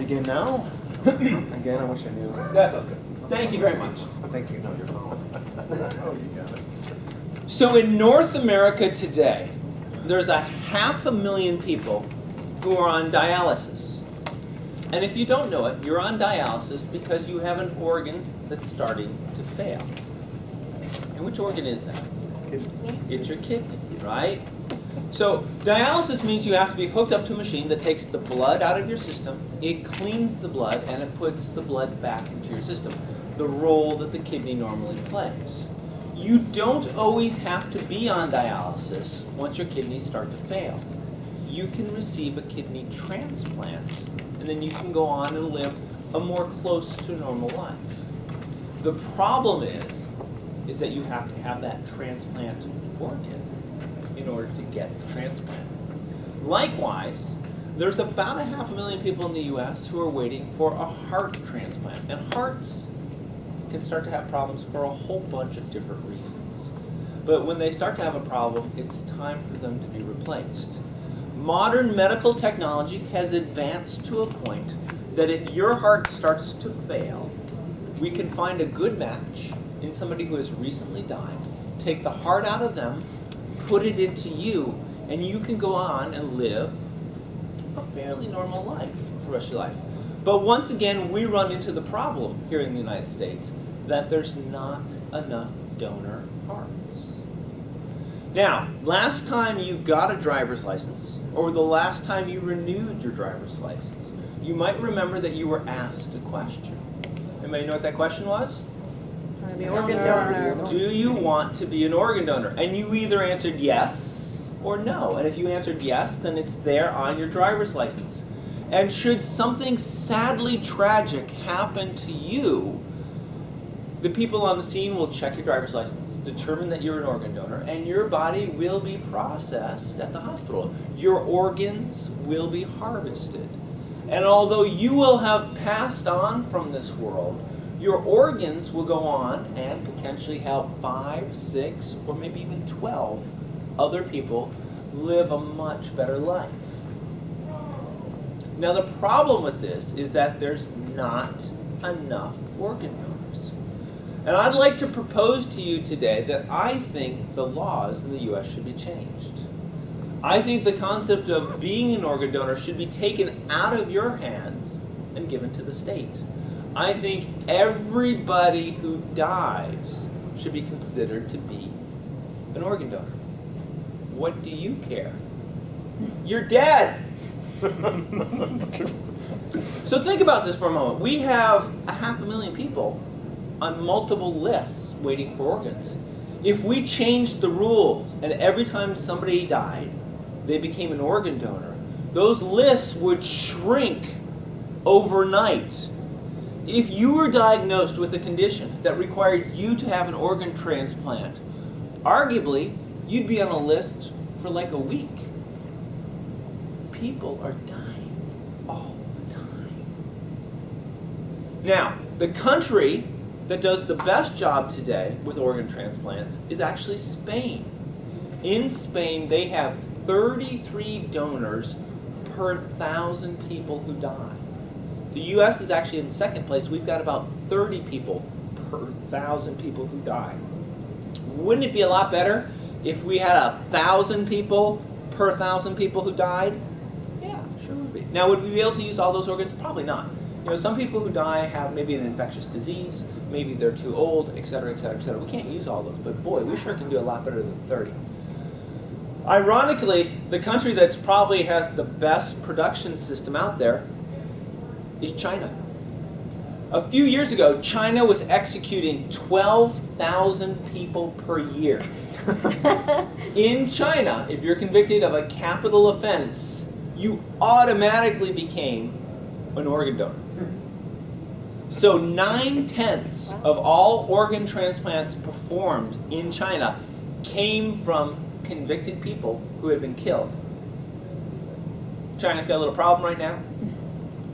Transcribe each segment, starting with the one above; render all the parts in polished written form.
begin now? Again, I wish I knew. That's okay. Thank you very much. Thank you. No, you're wrong. Oh, you got it. So in North America today, there's 500,000 people who are on dialysis. And if you don't know it, you're on dialysis because you have an organ that's starting to fail. And which organ is that? Kidney. It's your kidney, right? So dialysis means you have to be hooked up to a machine that takes the blood out of your system, it cleans the blood, and it puts the blood back into your system, the role that the kidney normally plays. You don't always have to be on dialysis once your kidneys start to fail. You can receive a kidney transplant, and then you can go on and live a more close to normal life. The problem is that you have to have that transplant organ in order to get the transplant. Likewise, there's about 500,000 people in the US who are waiting for a heart transplant. And hearts can start to have problems for a whole bunch of different reasons. But when they start to have a problem, it's time for them to be replaced. Modern medical technology has advanced to a point that if your heart starts to fail, we can find a good match in somebody who has recently died, take the heart out of them, put it into you, and you can go on and live a fairly normal life for the rest of your life. But once again, we run into the problem here in the United States that there's not enough donor hearts. Now, last time you got a driver's license, or the last time you renewed your driver's license, you might remember that you were asked a question. Anybody know what that question was? The organ donor. Do you want to be an organ donor? And you either answered yes or no. And if you answered yes, then it's there on your driver's license. And should something sadly tragic happen to you, the people on the scene will check your driver's license, determine that you're an organ donor, and your body will be processed at the hospital. Your organs will be harvested. And although you will have passed on from this world, your organs will go on and potentially help 5, 6, or maybe even 12 other people live a much better life. Now the problem with this is that there's not enough organ donors. And I'd like to propose to you today that I think the laws in the US should be changed. I think the concept of being an organ donor should be taken out of your hands and given to the state. I think everybody who dies should be considered to be an organ donor. What do you care? You're dead! So think about this for a moment. We have 500,000 people on multiple lists waiting for organs. If we changed the rules and every time somebody died, they became an organ donor, those lists would shrink overnight. If you were diagnosed with a condition that required you to have an organ transplant, arguably, you'd be on a list for like a week. People are dying all the time. Now, the country that does the best job today with organ transplants is actually Spain. In Spain, they have 33 donors per 1,000 people who die. The US is actually in second place. We've got about 30 people per 1,000 people who die. Wouldn't it be a lot better if we had 1,000 people per 1,000 people who died? Yeah, sure would be. Now, would we be able to use all those organs? Probably not. You know, some people who die have maybe an infectious disease, maybe they're too old, et cetera, et cetera, et cetera. We can't use all those, but boy, we sure can do a lot better than 30. Ironically, the country that probably has the best production system out there is China. A few years ago, China was executing 12,000 people per year. In China, if you're convicted of a capital offense, you automatically became an organ donor. So 9/10 of all organ transplants performed in China came from convicted people who had been killed. China's got a little problem right now.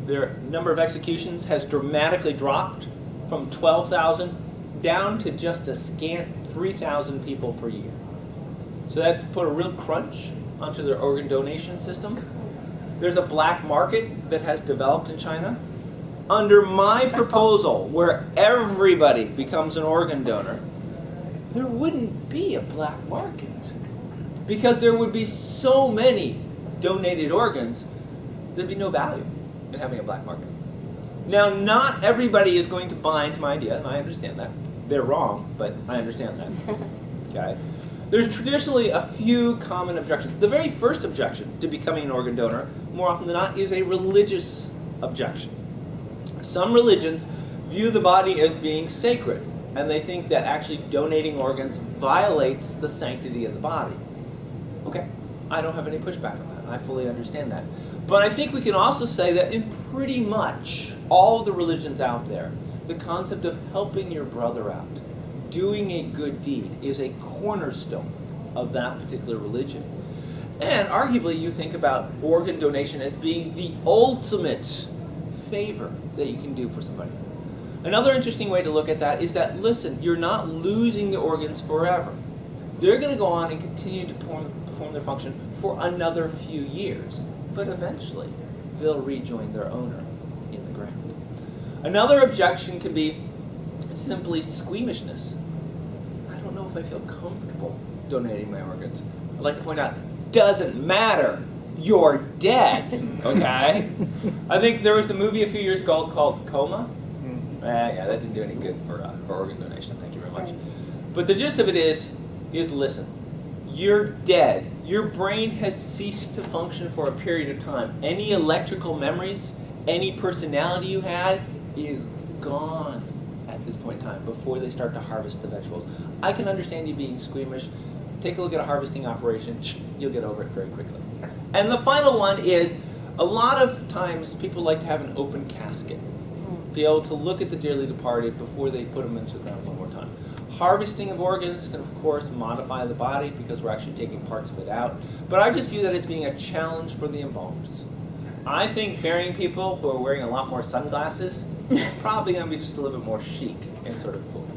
Their number of executions has dramatically dropped from 12,000 down to just a scant 3,000 people per year. So that's put a real crunch onto their organ donation system. there's a black market that has developed in China. Under my proposal, where everybody becomes an organ donor, there wouldn't be a black market. Because there would be so many donated organs, there'd be no value in having a black market. Now, not everybody is going to buy into my idea, and I understand that. They're wrong, but I understand that. Okay? There's traditionally a few common objections. The very first objection to becoming an organ donor, more often than not, is a religious objection. Some religions view the body as being sacred, and they think that actually donating organs violates the sanctity of the body. Okay, I don't have any pushback on that. I fully understand that. But I think we can also say that in pretty much all the religions out there, the concept of helping your brother out, doing a good deed, is a cornerstone of that particular religion. And arguably you think about organ donation as being the ultimate favor that you can do for somebody. Another interesting way to look at that is that, listen, you're not losing the organs forever. They're going to go on and continue to perform their function for another few years, but eventually they'll rejoin their owner in the ground. Another objection can be simply squeamishness. I don't know if I feel comfortable donating my organs. I'd like to point out, doesn't matter. You're dead, okay? I think there was the movie a few years ago called Coma. Yeah, that didn't do any good for organ donation. Thank you very much. But the gist of it is listen, you're dead. Your brain has ceased to function for a period of time. Any electrical memories, any personality you had is gone at this point in time before they start to harvest the vegetables. I can understand you being squeamish. Take a look at a harvesting operation. You'll get over it very quickly. And the final one is, a lot of times people like to have an open casket. Be able to look at the dearly departed before they put them into the ground one more time. Harvesting of organs can, of course, modify the body because we're actually taking parts of it out. But I just view that as being a challenge for the embalmers. I think burying people who are wearing a lot more sunglasses probably going to be just a little bit more chic and sort of cool.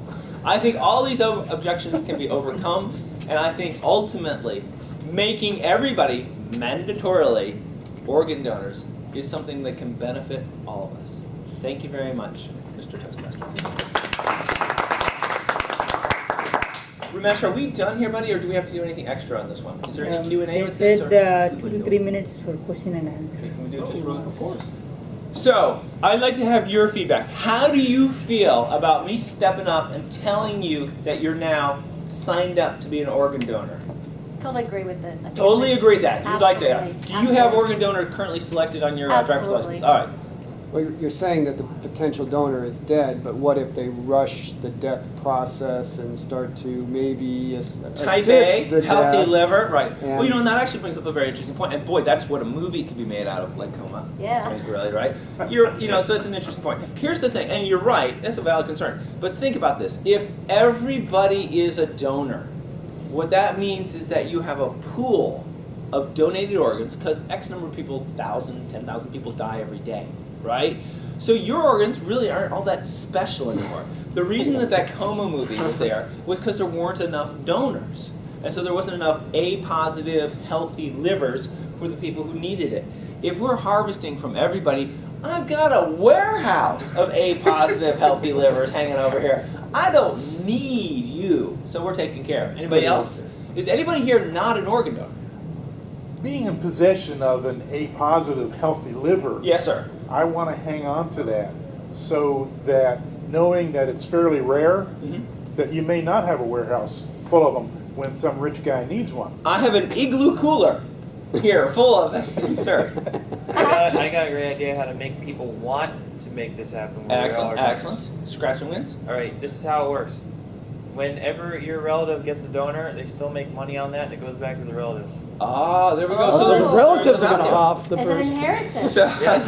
I think all these objections can be overcome, and I think ultimately making everybody mandatorily organ donors is something that can benefit all of us. Thank you very much, Mr. Toastmaster. Ramesh, are we done here, buddy, or do we have to do anything extra on this one? Is there any Q&A They with this? said 2 to 3 minutes for question and answer. Okay, can we do it just real Of course. So, I'd like to have your feedback. How do you feel about me stepping up and telling you that you're now signed up to be an organ donor? Totally agree with it. I think Totally it's- agree with that. You'd like to. Absolutely. Do you have Absolutely. organ donor currently selected on your driver's Absolutely. license? All right. Well, you're saying that the potential donor is dead, but what if they rush the death process and start to maybe Type assist A, the healthy death? liver, right. And- Well, you know, and that actually brings up a very interesting point. And boy, that's what a movie could be made out of, like Coma. Yeah. I think, really, right? So it's an interesting point. Here's the thing, and you're right, that's a valid concern. But think about this. If everybody is a donor, what that means is that you have a pool of donated organs, because X number of people, 1,000, 10,000 people die every day, right? So your organs really aren't all that special anymore. The reason that Coma movie was there was because there weren't enough donors. And so there wasn't enough A-positive, healthy livers for the people who needed it. If we're harvesting from everybody, I've got a warehouse of A-positive, healthy livers hanging over here. I don't need you. So we're taken care of. Anybody else? Is anybody here not an organ donor? Being in possession of an A-positive healthy liver, Yes, sir. I want to hang on to that so that knowing that it's fairly rare, that you may not have a warehouse full of them when some rich guy needs one. I have an igloo cooler here full of them, yes, sir. I got a great idea how to make people want to make this happen. when we're all Excellent, donors. excellent. Scratch and wins. All right, this is how it works. Whenever your relative gets a donor, they still make money on that, and it goes back to the relatives. Ah, there we go. Oh, so there's- the relatives are there's going to a off the It's an person. inheritance. So, that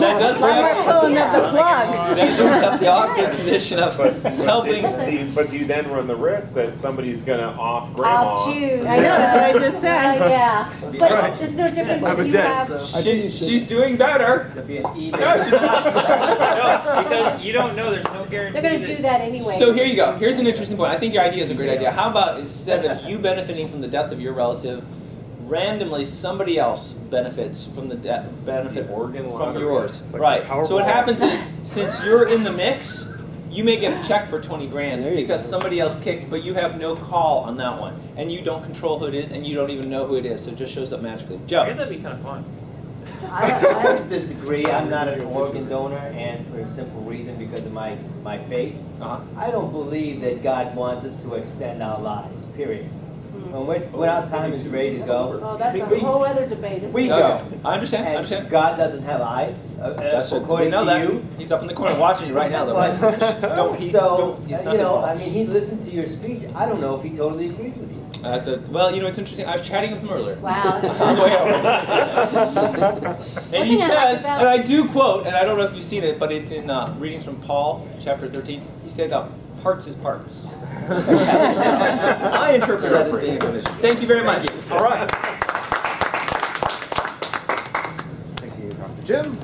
does bring We're up, pulling up the plug. that brings up the awkward condition of helping. But do you then run the risk that somebody's gonna off grandma? Off June. I know, that's what I just said. Yeah. But Right. there's no difference I'm a if you dead, have. so- I think you should- She's doing better. No, she's not. No, because you don't know. There's no guarantee. They're going to do that anyway. So here you go. Here's an interesting point. I think your idea is a great idea. How about instead of you benefiting from the death of your relative, randomly somebody else benefits from the benefit The organ from lottery. yours. It's like Right. the So what Powerball. happens is, since you're in the mix, you may get a check for 20 grand There you because go. somebody else kicked, but you have no call on that one, and you don't control who it is, and you don't even know who it is. So it just shows up magically. I Joe. guess that'd be kind of fun. I disagree. I'm not an organ donor, and for a simple reason, because of my faith. Uh-huh. I don't believe that God wants us to extend our lives, period. When our time is ready to go, Oh, that's a we whole other debate. isn't we it? go. Okay. I understand. I And understand. God doesn't have eyes, That's it. We according know to that. you. He's up in the corner watching you right now, though. Right? Don't he? So, don't. It's not you his know, fault. I mean, he listened to your speech. I don't know if he totally agrees with you. That's a, well, you know, it's interesting. I was chatting with him earlier. Wow. On the way over. And he One thing I like says, about- and I do quote, and I don't know if you've seen it, but it's in readings from Paul, chapter 13. He said, parts is parts. I interpret that as being a good issue. Thank you very much. All right. Thank you, Dr. Jim.